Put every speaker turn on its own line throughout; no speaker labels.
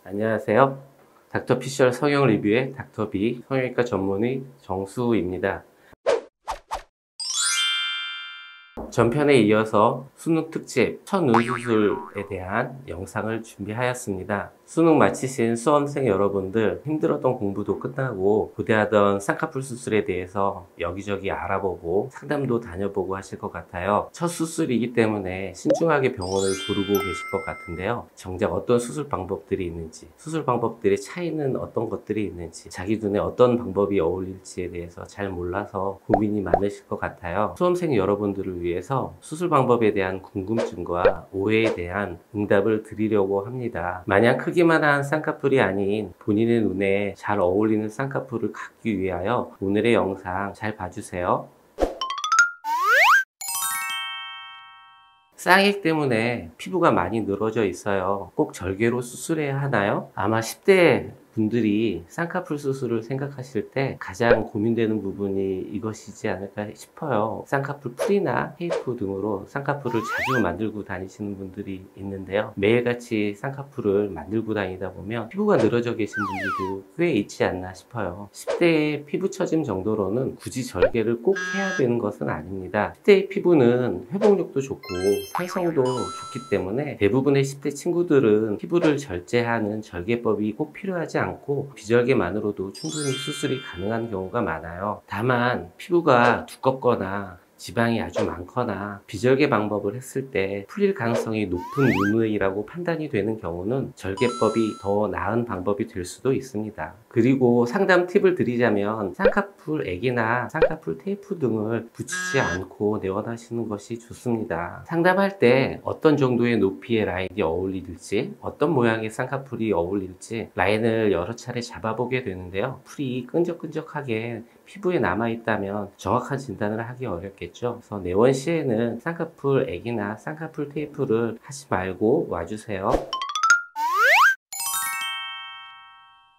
안녕하세요. 닥터피셜 성형 리뷰의 닥터비 성형외과 전문의 정수입니다. 전편에 이어서 수능 특집 첫 눈수술에 대한 영상을 준비하였습니다. 수능 마치신 수험생 여러분들 힘들었던 공부도 끝나고 고대하던 쌍꺼풀 수술에 대해서 여기저기 알아보고 상담도 다녀보고 하실 것 같아요. 첫 수술이기 때문에 신중하게 병원을 고르고 계실 것 같은데요. 정작 어떤 수술 방법들이 있는지, 수술 방법들의 차이는 어떤 것들이 있는지, 자기 눈에 어떤 방법이 어울릴지에 대해서 잘 몰라서 고민이 많으실 것 같아요. 수험생 여러분들을 위해서 수술 방법에 대한 궁금증과 오해에 대한 응답을 드리려고 합니다. 마냥 크기만한 쌍꺼풀이 아닌 본인의 눈에 잘 어울리는 쌍꺼풀을 갖기 위하여 오늘의 영상 잘 봐주세요. 쌍액 때문에 피부가 많이 늘어져 있어요. 꼭 절개로 수술해야 하나요? 아마 10대 분들이 쌍꺼풀 수술을 생각하실 때 가장 고민되는 부분이 이것이지 않을까 싶어요. 쌍꺼풀 풀이나 테이프 등으로 쌍꺼풀을 자주 만들고 다니시는 분들이 있는데요. 매일같이 쌍꺼풀을 만들고 다니다 보면 피부가 늘어져 계신 분들도 꽤 있지 않나 싶어요. 10대의 피부 처짐 정도로는 굳이 절개를 꼭 해야 되는 것은 아닙니다. 10대의 피부는 회복력도 좋고 탄성도 좋기 때문에 대부분의 10대 친구들은 피부를 절제하는 절개법이 꼭 필요하지 않고 비절개만으로도 충분히 수술이 가능한 경우가 많아요. 다만 피부가 두껍거나 지방이 아주 많거나 비절개 방법을 했을 때 풀릴 가능성이 높은 눈이라고 판단이 되는 경우는 절개법이 더 나은 방법이 될 수도 있습니다. 그리고 상담 팁을 드리자면 쌍꺼풀 액이나 쌍꺼풀 테이프 등을 붙이지 않고 내원하시는 것이 좋습니다. 상담할 때 어떤 정도의 높이의 라인이 어울릴지, 어떤 모양의 쌍꺼풀이 어울릴지 라인을 여러 차례 잡아보게 되는데요. 풀이 끈적끈적하게 피부에 남아있다면 정확한 진단을 하기 어렵겠죠. 그래서 내원 시에는 쌍꺼풀 액이나 쌍꺼풀 테이프를 하지 말고 와주세요.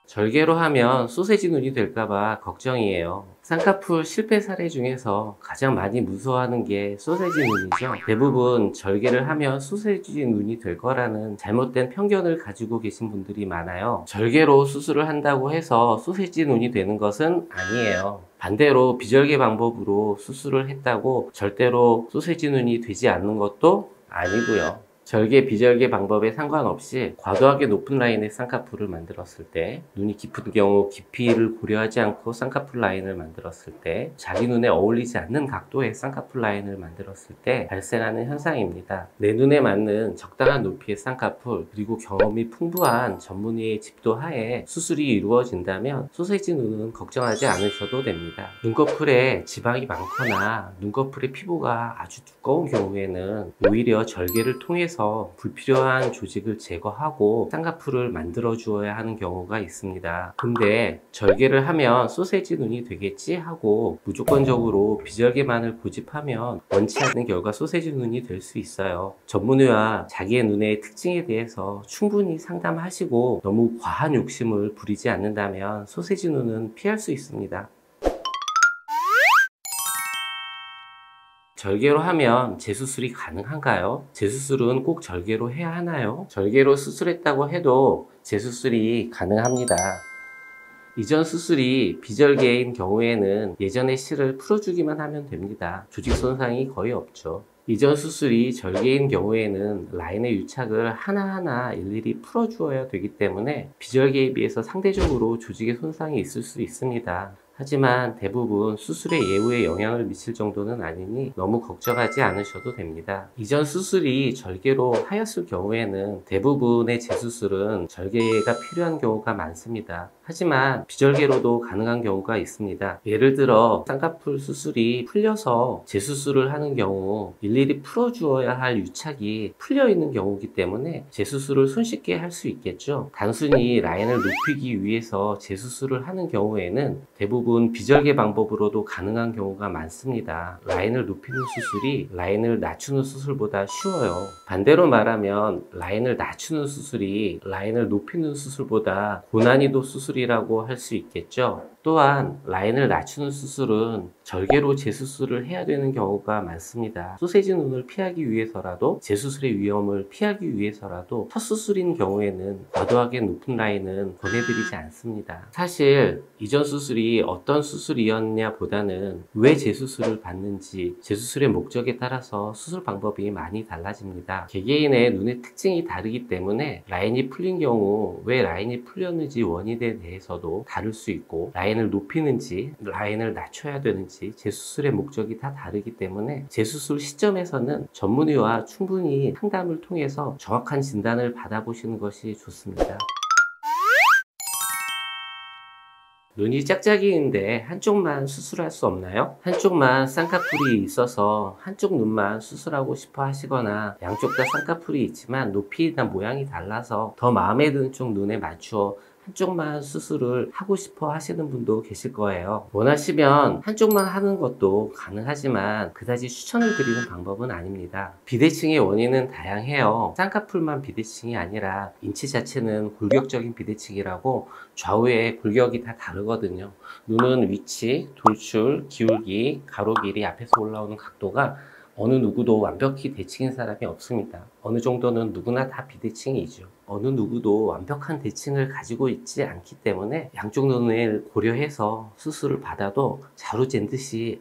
절개로 하면 소세지 눈이 될까봐 걱정이에요. 쌍꺼풀 실패 사례 중에서 가장 많이 무서워하는 게 소세지 눈이죠. 대부분 절개를 하면 소세지 눈이 될 거라는 잘못된 편견을 가지고 계신 분들이 많아요. 절개로 수술을 한다고 해서 소세지 눈이 되는 것은 아니에요. 반대로 비절개 방법으로 수술을 했다고 절대로 소세지 눈이 되지 않는 것도 아니고요. 절개, 비절개 방법에 상관없이 과도하게 높은 라인의 쌍꺼풀을 만들었을 때, 눈이 깊은 경우 깊이를 고려하지 않고 쌍꺼풀 라인을 만들었을 때, 자기 눈에 어울리지 않는 각도의 쌍꺼풀 라인을 만들었을 때 발생하는 현상입니다. 내 눈에 맞는 적당한 높이의 쌍꺼풀, 그리고 경험이 풍부한 전문의의 집도 하에 수술이 이루어진다면 소세지 눈은 걱정하지 않으셔도 됩니다. 눈꺼풀에 지방이 많거나 눈꺼풀의 피부가 아주 두꺼운 경우에는 오히려 절개를 통해서 불필요한 조직을 제거하고 쌍꺼풀을 만들어 주어야 하는 경우가 있습니다. 근데 절개를 하면 소세지 눈이 되겠지 하고 무조건적으로 비절개만을 고집하면 원치 않는 결과 소세지 눈이 될 수 있어요. 전문의와 자기의 눈의 특징에 대해서 충분히 상담하시고 너무 과한 욕심을 부리지 않는다면 소세지 눈은 피할 수 있습니다. 절개로 하면 재수술이 가능한가요? 재수술은 꼭 절개로 해야 하나요? 절개로 수술했다고 해도 재수술이 가능합니다. 이전 수술이 비절개인 경우에는 예전의 실을 풀어주기만 하면 됩니다. 조직 손상이 거의 없죠. 이전 수술이 절개인 경우에는 라인의 유착을 하나하나 일일이 풀어주어야 되기 때문에 비절개에 비해서 상대적으로 조직의 손상이 있을 수 있습니다. 하지만 대부분 수술의 예후에 영향을 미칠 정도는 아니니 너무 걱정하지 않으셔도 됩니다. 이전 수술이 절개로 하였을 경우에는 대부분의 재수술은 절개가 필요한 경우가 많습니다. 하지만 비절개로도 가능한 경우가 있습니다. 예를 들어 쌍꺼풀 수술이 풀려서 재수술을 하는 경우 일일이 풀어주어야 할 유착이 풀려 있는 경우이기 때문에 재수술을 손쉽게 할 수 있겠죠. 단순히 라인을 높이기 위해서 재수술을 하는 경우에는 대부분 비절개 방법으로도 가능한 경우가 많습니다. 라인을 높이는 수술이 라인을 낮추는 수술보다 쉬워요. 반대로 말하면 라인을 낮추는 수술이 라인을 높이는 수술보다 고난이도 수술이라고 할 수 있겠죠. 또한 라인을 낮추는 수술은 절개로 재수술을 해야 되는 경우가 많습니다. 소세지 눈을 피하기 위해서라도, 재수술의 위험을 피하기 위해서라도 첫 수술인 경우에는 과도하게 높은 라인은 권해드리지 않습니다. 사실 이전 수술이 어떤 수술이었냐 보다는 왜 재수술을 받는지, 재수술의 목적에 따라서 수술 방법이 많이 달라집니다. 개개인의 눈의 특징이 다르기 때문에 라인이 풀린 경우 왜 라인이 풀렸는지 원인에 대해서도 다를 수 있고, 라인을 높이는지 라인을 낮춰야 되는지 재수술의 목적이 다 다르기 때문에 재수술 시점에서는 전문의와 충분히 상담을 통해서 정확한 진단을 받아보시는 것이 좋습니다. 눈이 짝짝이인데 한쪽만 수술할 수 없나요? 한쪽만 쌍꺼풀이 있어서 한쪽 눈만 수술하고 싶어 하시거나, 양쪽 다 쌍꺼풀이 있지만 높이나 모양이 달라서 더 마음에 드는 쪽 눈에 맞추어 한쪽만 수술을 하고 싶어 하시는 분도 계실 거예요. 원하시면 한쪽만 하는 것도 가능하지만 그다지 추천을 드리는 방법은 아닙니다. 비대칭의 원인은 다양해요. 쌍꺼풀만 비대칭이 아니라 인체 자체는 골격적인 비대칭이라고 좌우의 골격이 다 다르거든요. 눈은 위치, 돌출, 기울기, 가로 길이, 앞에서 올라오는 각도가 어느 누구도 완벽히 대칭인 사람이 없습니다. 어느 정도는 누구나 다 비대칭이죠. 어느 누구도 완벽한 대칭을 가지고 있지 않기 때문에 양쪽 눈을 고려해서 수술을 받아도 자루잰 듯이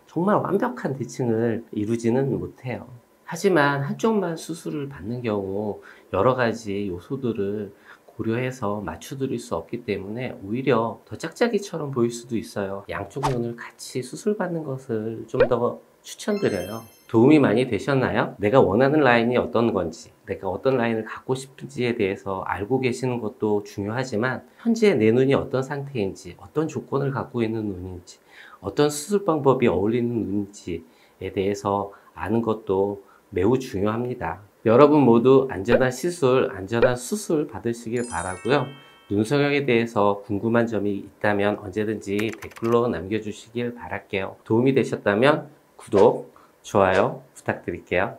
정말 완벽한 대칭을 이루지는 못해요. 하지만 한쪽만 수술을 받는 경우 여러 가지 요소들을 고려해서 맞춰드릴 수 없기 때문에 오히려 더 짝짝이처럼 보일 수도 있어요. 양쪽 눈을 같이 수술받는 것을 좀 더 추천드려요. 도움이 많이 되셨나요? 내가 원하는 라인이 어떤 건지, 내가 어떤 라인을 갖고 싶은지에 대해서 알고 계시는 것도 중요하지만, 현재 내 눈이 어떤 상태인지, 어떤 조건을 갖고 있는 눈인지, 어떤 수술 방법이 어울리는 눈인지에 대해서 아는 것도 매우 중요합니다. 여러분 모두 안전한 시술, 안전한 수술 받으시길 바라고요. 눈 성형에 대해서 궁금한 점이 있다면 언제든지 댓글로 남겨주시길 바랄게요. 도움이 되셨다면 구독, 좋아요 부탁드릴게요.